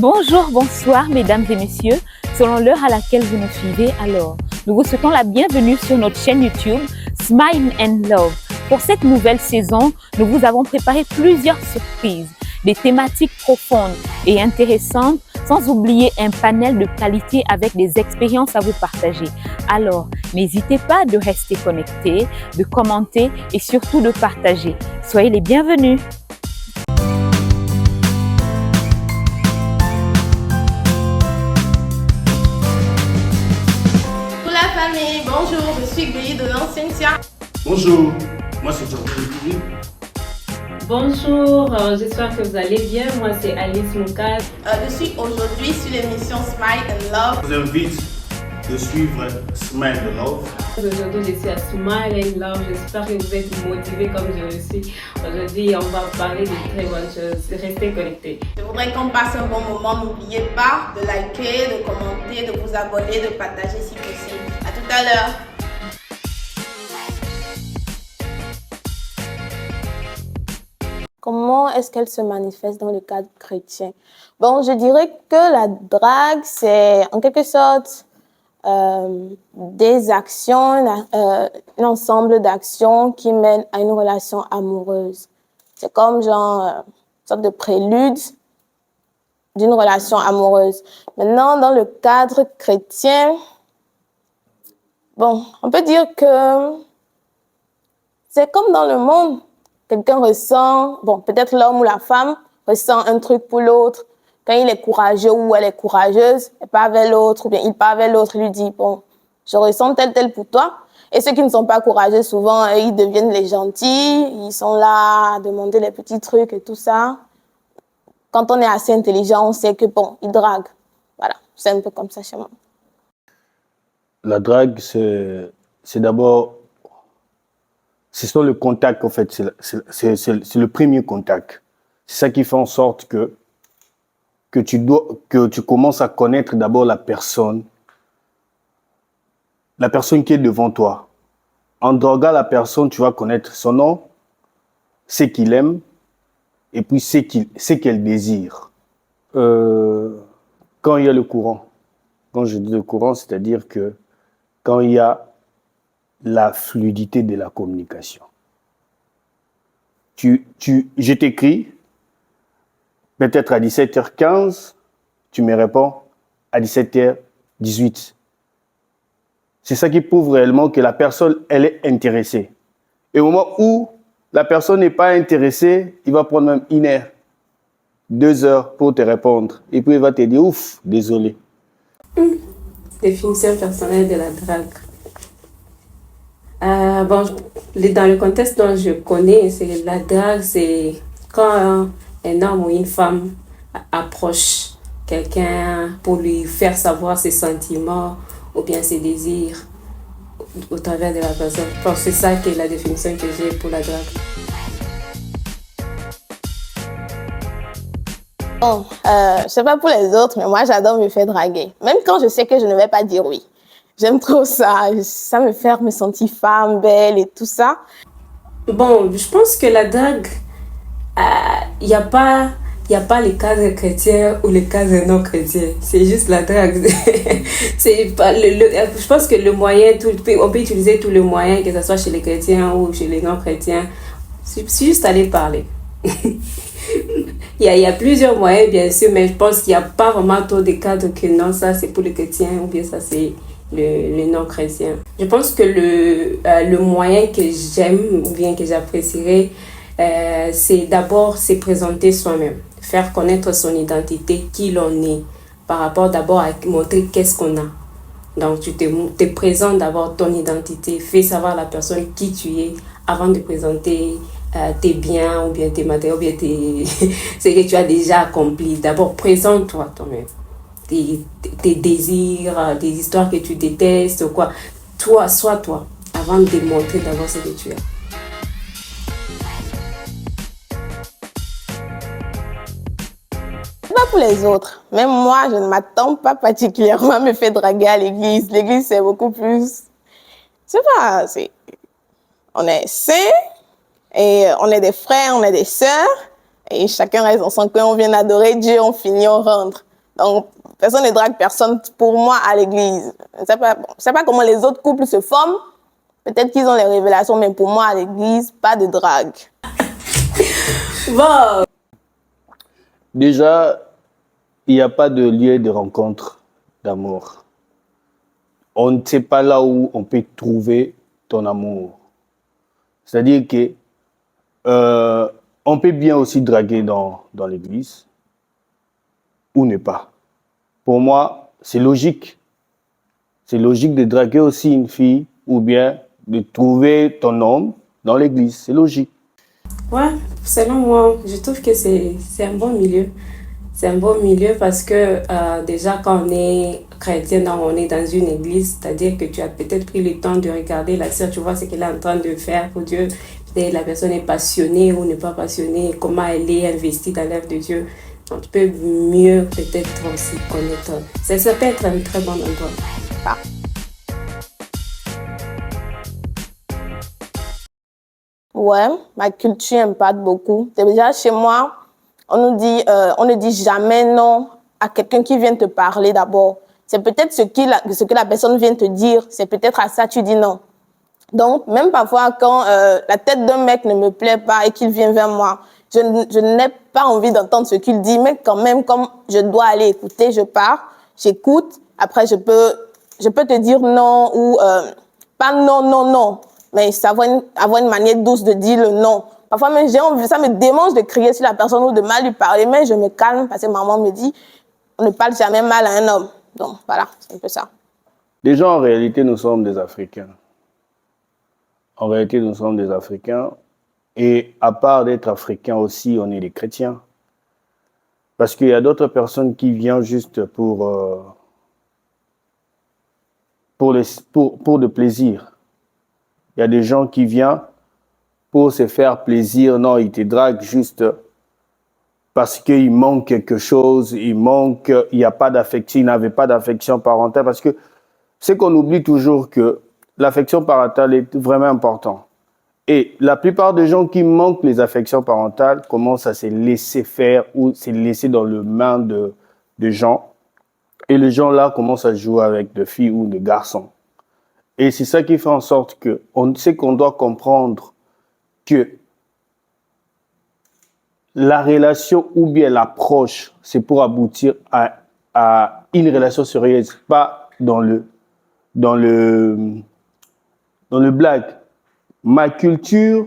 Bonjour, bonsoir mesdames et messieurs, selon l'heure à laquelle vous nous suivez, alors nous vous souhaitons la bienvenue sur notre chaîne YouTube Smile and Love. Pour cette nouvelle saison, nous vous avons préparé plusieurs surprises, des thématiques profondes et intéressantes, sans oublier un panel de qualité avec des expériences à vous partager. Alors, n'hésitez pas de rester connectés, de commenter et surtout de partager. Soyez les bienvenus. Bonjour, je suis Bélie de l'Ancientia. Bonjour, moi c'est Jean-Pierre. Bonjour, j'espère que vous allez bien. Moi c'est Alice Moukad. Je suis aujourd'hui sur l'émission Smile and Love. Je vous invite de suivre Smile and Love. Aujourd'hui je suis à Smile and Love. J'espère que vous êtes motivés comme je le suis. Aujourd'hui on va parler de très bonnes choses. Restez connectés. Je voudrais qu'on passe un bon moment. N'oubliez pas de liker, de commenter, de vous abonner, de partager si possible. À tout à l'heure. Comment est-ce qu'elle se manifeste dans le cadre chrétien? Bon, je dirais que la drague, c'est en quelque sorte des actions, un ensemble d'actions qui mènent à une relation amoureuse. C'est comme genre une sorte de prélude d'une relation amoureuse. Maintenant, dans le cadre chrétien, bon, on peut dire que c'est comme dans le monde. Quelqu'un ressent, bon, peut-être l'homme ou la femme ressent un truc pour l'autre. Quand il est courageux ou elle est courageuse, elle part vers l'autre, ou bien il part vers l'autre et lui dit, bon, je ressens tel pour toi. Et ceux qui ne sont pas courageux, souvent, ils deviennent les gentils, ils sont là à demander les petits trucs et tout ça. Quand on est assez intelligent, on sait que, bon, ils draguent. Voilà, c'est un peu comme ça chez moi. La drague, c'est d'abord... C'est sur le contact, en fait, c'est le premier contact. C'est ça qui fait en sorte que tu commences à connaître d'abord la personne qui est devant toi. En draguant la personne, tu vas connaître son nom, ce qu'il aime, et puis ce qu'elle désire. Quand il y a le courant, quand je dis le courant, c'est-à-dire que quand il y a la fluidité de la communication. Je t'écris, peut-être à 17h15, tu me réponds à 17h18. C'est ça qui prouve réellement que la personne, elle est intéressée. Et au moment où la personne n'est pas intéressée, il va prendre même 1 heure, 2 heures pour te répondre. Et puis il va te dire, ouf, désolé. Définition personnelle de la drague. Bon, dans le contexte dont je connais, c'est la drague, c'est quand un homme ou une femme approche quelqu'un pour lui faire savoir ses sentiments ou bien ses désirs au travers de la personne. Je pense que c'est ça qui est la définition que j'ai pour la drague. Bon, je sais pas pour les autres, mais moi j'adore me faire draguer. Même quand je sais que je ne vais pas dire oui. J'aime trop ça. Ça me fait me sentir femme, belle et tout ça. Bon, je pense que la drague, il n'y a pas les cadres chrétiens ou les cadres non chrétiens. C'est juste la drague. C'est pas je pense que le moyen, on peut utiliser tous les moyens, que ce soit chez les chrétiens ou chez les non chrétiens. C'est juste aller parler. Il y a plusieurs moyens, bien sûr, mais je pense qu'il n'y a pas vraiment trop de cadres que non, ça c'est pour les chrétiens ou bien ça c'est le non-chrétien. Je pense que le moyen que j'aime ou bien que j'apprécierais, c'est d'abord se présenter soi-même, faire connaître son identité, qui l'on est, par rapport d'abord à montrer qu'est-ce qu'on a. Donc tu te présentes d'abord ton identité, fais savoir à la personne qui tu es avant de présenter tes biens ou bien tes matériaux ou bien ce que tu as déjà accompli. D'abord présente-toi toi-même. Tes désirs, des histoires que tu détestes ou quoi. Toi, sois toi, avant de montrer d'abord ce que tu es. Pas pour les autres. Même moi, je ne m'attends pas particulièrement à me faire draguer à l'église. L'église, c'est beaucoup plus... C'est pas... On est saints, et on est des frères, on est des sœurs, et chacun reste dans son coin, on vient adorer Dieu, on finit, on rentre. Donc, personne ne drague personne pour moi à l'église. Je ne sais pas comment les autres couples se forment. Peut-être qu'ils ont les révélations, mais pour moi, à l'église, pas de drague. Bon. Déjà, il n'y a pas de lieu de rencontre d'amour. On ne sait pas là où on peut trouver ton amour. C'est-à-dire que on peut bien aussi draguer dans l'église ou ne pas. Pour moi, c'est logique. C'est logique de draguer aussi une fille ou bien de trouver ton homme dans l'église. C'est logique. Ouais, selon moi, je trouve que c'est un bon milieu. C'est un bon milieu parce que déjà quand on est chrétien, on est dans une église, c'est-à-dire que tu as peut-être pris le temps de regarder la sœur, tu vois ce qu'elle est en train de faire pour Dieu. Peut-être la personne est passionnée ou n'est pas passionnée, comment elle est investie dans l'œuvre de Dieu. Donc tu peux mieux peut-être aussi connaître. Ça peut être un très bon endroit. Ah. Ouais, ma culture impacte beaucoup. Déjà chez moi, on ne dit jamais non à quelqu'un qui vient te parler d'abord. C'est peut-être ce que la personne vient te dire, c'est peut-être à ça que tu dis non. Donc, même parfois, quand la tête d'un mec ne me plaît pas et qu'il vient vers moi, je n'ai pas envie d'entendre ce qu'il dit, mais quand même, comme je dois aller écouter, je pars, j'écoute, après je peux te dire non ou pas non, mais avoir une manière douce de dire le non. Parfois même, ça me démange de crier sur la personne ou de mal lui parler, mais je me calme parce que maman me dit on ne parle jamais mal à un homme. Donc voilà, c'est un peu ça. Déjà, en réalité, nous sommes des Africains. En réalité, nous sommes des Africains. Et à part d'être Africains aussi, on est des chrétiens. Parce qu'il y a d'autres personnes qui viennent juste pour de plaisir. Il y a des gens qui viennent pour se faire plaisir. Non, ils te draguent juste parce qu'il manque quelque chose, il n'y a pas d'affection, il n'avait pas d'affection parentale. Parce que c'est qu'on oublie toujours que l'affection parentale est vraiment importante. Et la plupart des gens qui manquent les affections parentales commencent à se laisser faire ou se laisser dans les mains de gens. Et les gens là commencent à jouer avec des filles ou des garçons. Et c'est ça qui fait en sorte qu'on sait qu'on doit comprendre que la relation ou bien l'approche, c'est pour aboutir à une relation sérieuse, pas dans le blague. Ma culture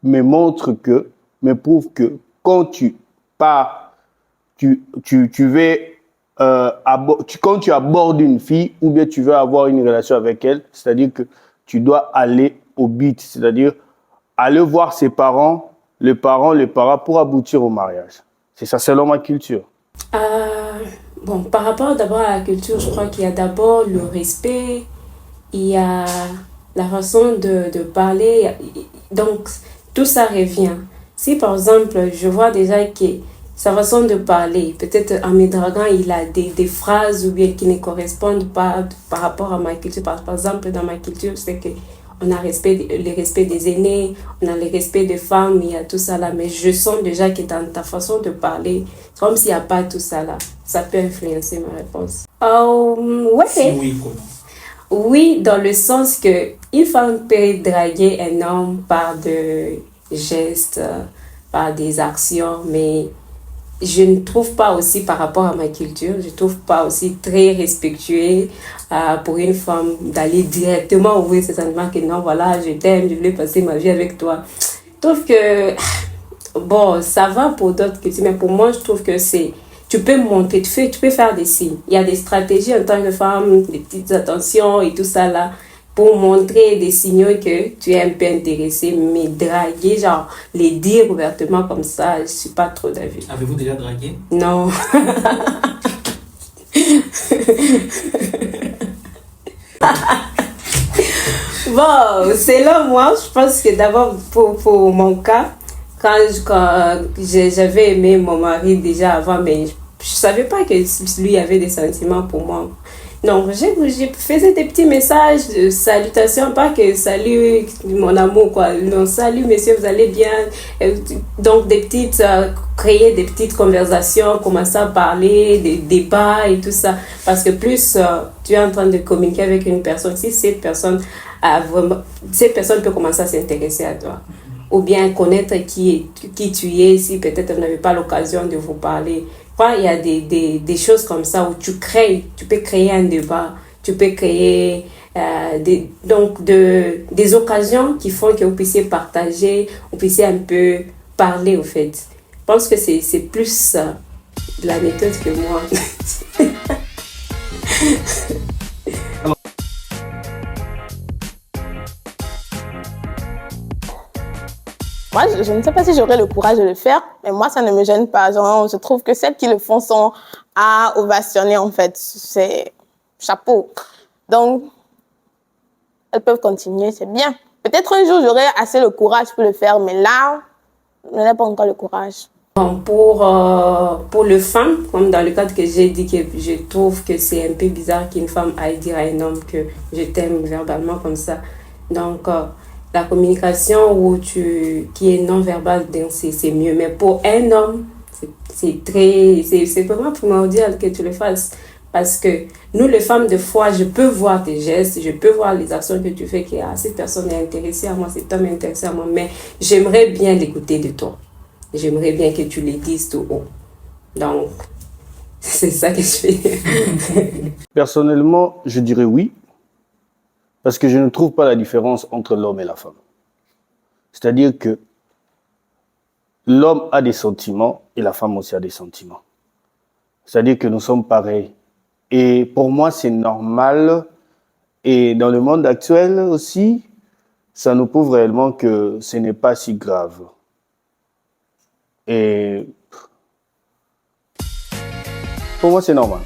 me prouve que quand tu pars, quand tu abordes une fille ou bien tu veux avoir une relation avec elle, c'est-à-dire que tu dois aller au but, c'est-à-dire aller voir ses parents, les parents pour aboutir au mariage. C'est ça, selon ma culture. Bon, par rapport d'abord à la culture, je crois qu'il y a d'abord le respect, il y a la façon de parler, donc tout ça revient. Si par exemple, je vois déjà que sa façon de parler, peut-être en me draguant, il a des phrases ou bien qui ne correspondent pas par rapport à ma culture. Par exemple, dans ma culture, c'est que on a le respect des aînés, on a le respect des femmes, il y a tout ça là. Mais je sens déjà que dans ta façon de parler, c'est comme s'il n'y a pas tout ça là. Ça peut influencer ma réponse. Ouais. Si oui, comment? Oui, dans le sens que une femme peut draguer un homme par des gestes, par des actions, mais je ne trouve pas aussi par rapport à ma culture, je ne trouve pas aussi très respectueux pour une femme d'aller directement ouvrir ses sentiments que non, voilà, je t'aime, je voulais passer ma vie avec toi. Je trouve que, bon, ça va pour d'autres cultures, mais pour moi, je trouve que tu peux montrer, tu peux faire des signes. Il y a des stratégies en tant que femme, des petites attentions et tout ça là, pour montrer des signaux que tu es un peu intéressé, mais draguer, genre, les dire ouvertement comme ça, je ne suis pas trop d'avis. Avez-vous déjà dragué? Non. Bon, selon moi, je pense que d'abord, pour mon cas, quand j'avais aimé mon mari déjà avant, mais je ne savais pas que lui avait des sentiments pour moi. Donc, je faisais des petits messages de salutations, pas que salut mon amour, quoi. Non, salut monsieur, vous allez bien. Donc, créer des petites conversations, commencer à parler, des débats et tout ça. Parce que plus tu es en train de communiquer avec une personne, si cette personne peut commencer à s'intéresser à toi. Ou bien connaître qui tu es, si peut-être vous n'avez pas l'occasion de vous parler. Enfin, il y a des choses comme ça où tu peux créer un débat, tu peux créer des occasions qui font que vous puissiez partager, vous puissiez un peu parler au fait. Je pense que c'est plus de la méthode que moi. Moi, je ne sais pas si j'aurais le courage de le faire, mais moi, ça ne me gêne pas. Genre, je trouve que celles qui le font sont à ovationner, en fait. C'est chapeau. Donc, elles peuvent continuer, c'est bien. Peut-être un jour, j'aurai assez le courage pour le faire, mais là, je n'ai pas encore le courage. Bon, pour le femme, comme dans le cadre que j'ai dit, que je trouve que c'est un peu bizarre qu'une femme aille dire à un homme que je t'aime verbalement comme ça. Donc, la communication qui est non verbale, c'est mieux. Mais pour un homme, c'est vraiment primordial que tu le fasses. Parce que nous, les femmes, des fois, je peux voir tes gestes, je peux voir les actions que tu fais, que cette personne est intéressée à moi, cet homme est intéressé à moi, mais j'aimerais bien l'écouter de toi. J'aimerais bien que tu le dises tout haut. Donc, c'est ça que je fais. Personnellement, je dirais oui, parce que je ne trouve pas la différence entre l'homme et la femme. C'est-à-dire que l'homme a des sentiments et la femme aussi a des sentiments. C'est-à-dire que nous sommes pareils. Et pour moi, c'est normal. Et dans le monde actuel aussi, ça nous prouve réellement que ce n'est pas si grave. Et pour moi, c'est normal.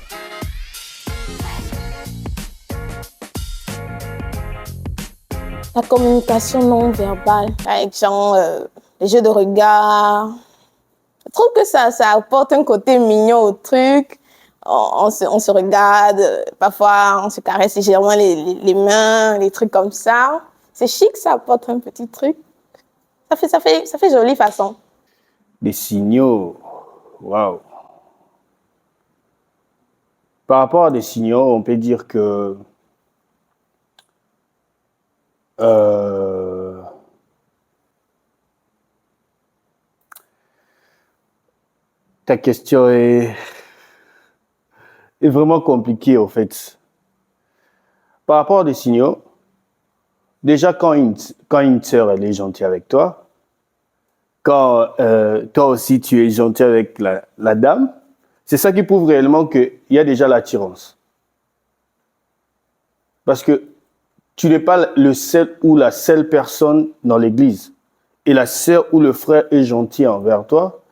La communication non verbale, avec genre les jeux de regard. Je trouve que ça apporte un côté mignon au truc. On se regarde, parfois on se caresse légèrement les mains, les trucs comme ça. C'est chic, ça apporte un petit truc. Ça fait jolie façon. Des signaux, waouh. Par rapport à des signaux, on peut dire que ta question est vraiment compliquée, en fait. Par rapport à des signaux, déjà quand une sœur elle est gentille avec toi, quand toi aussi tu es gentil avec la dame, c'est ça qui prouve réellement qu'il y a déjà l'attirance. Parce que tu n'es pas le seul ou la seule personne dans l'église. Et la sœur ou le frère est gentil envers toi.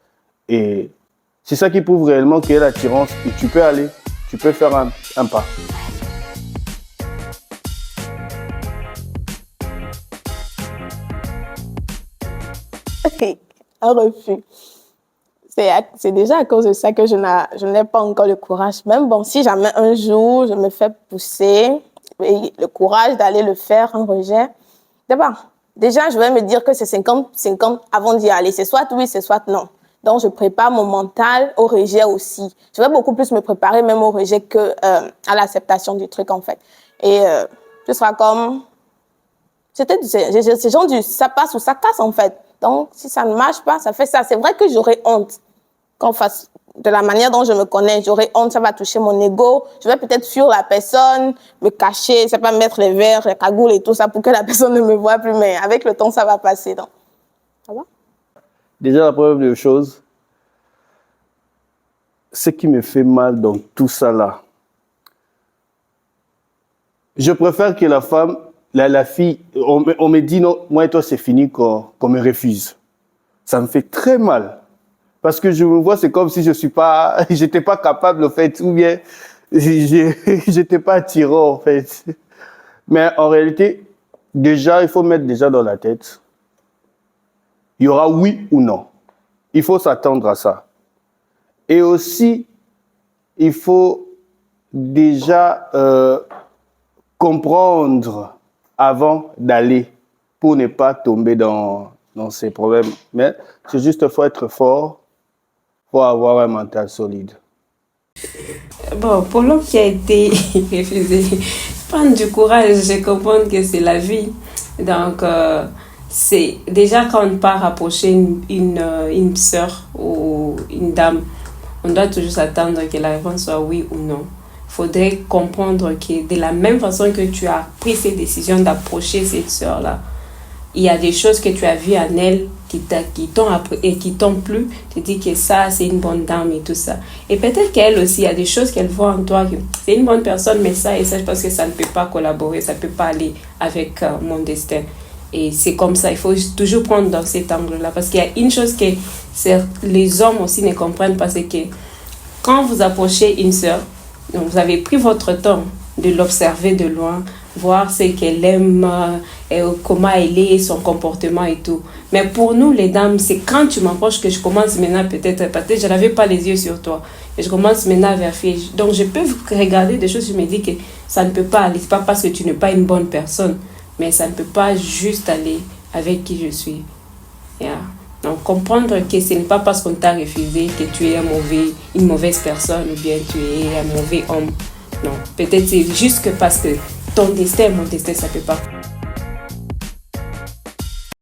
Et c'est ça qui prouve réellement qu'il y a l'attirance. Et tu peux aller, tu peux faire un pas. Un refus. C'est déjà à cause de ça que je n'ai pas encore le courage. Même bon, si jamais un jour je me fais pousser, et le courage d'aller le faire, un rejet, d'abord, déjà je vais me dire que c'est 50-50 avant d'y aller. C'est soit oui, c'est soit non. Donc je prépare mon mental au rejet aussi. Je vais beaucoup plus me préparer même au rejet que à l'acceptation du truc en fait. Et ce sera comme... C'est genre du ça passe ou ça casse en fait. Donc si ça ne marche pas, ça fait ça. C'est vrai que j'aurais honte qu'on fasse de la manière dont je me connais. J'aurais honte, ça va toucher mon ego. Je vais peut-être fuir la personne, me cacher, c'est pas mettre les verres, les cagoules et tout ça pour que la personne ne me voie plus. Mais avec le temps, ça va passer. Donc, ça va? Déjà, la première des choses, ce qui me fait mal dans tout ça là, je préfère que la femme, la fille, on me dit non, moi et toi c'est fini qu'on me refuse. Ça me fait très mal. Parce que je me vois, c'est comme si j'étais pas capable, en fait, ou bien, j'étais pas attirant, en fait. Mais en réalité, déjà, il faut mettre déjà dans la tête, il y aura oui ou non. Il faut s'attendre à ça. Et aussi, il faut déjà comprendre avant d'aller pour ne pas tomber dans ces problèmes. Mais c'est juste, faut être fort, faut avoir un mental solide. Bon, pour l'homme qui a été refusé, prendre du courage, je comprends que c'est la vie. Donc, c'est déjà quand on part approcher une sœur ou une dame, on doit toujours s'attendre que la réponse soit oui ou non. Il faudrait comprendre que de la même façon que tu as pris cette décision d'approcher cette sœur-là, il y a des choses que tu as vues en elle qui t'ont plu. Tu dis que ça, c'est une bonne dame et tout ça. Et peut-être qu'elle aussi, il y a des choses qu'elle voit en toi. Que c'est une bonne personne, mais ça et ça, je pense que ça ne peut pas collaborer, ça ne peut pas aller avec mon destin. Et c'est comme ça, il faut toujours prendre dans cet angle-là. Parce qu'il y a une chose que les hommes aussi ne comprennent pas, c'est que quand vous approchez une sœur, donc vous avez pris votre temps de l'observer de loin, voir ce qu'elle aime, comment elle est, son comportement et tout. Mais pour nous, les dames, c'est quand tu m'approches que je commence maintenant peut-être je n'avais pas les yeux sur toi. Et je commence maintenant à vérifier. Donc, je peux regarder des choses, je me dis que ça ne peut pas aller. Ce n'est pas parce que tu n'es pas une bonne personne, mais ça ne peut pas juste aller avec qui je suis. Yeah. Donc, comprendre que ce n'est pas parce qu'on t'a refusé que tu es une mauvaise personne ou bien tu es un mauvais homme. Non, peut-être c'est juste que parce que ton destin, mon destin, ça ne peut pas.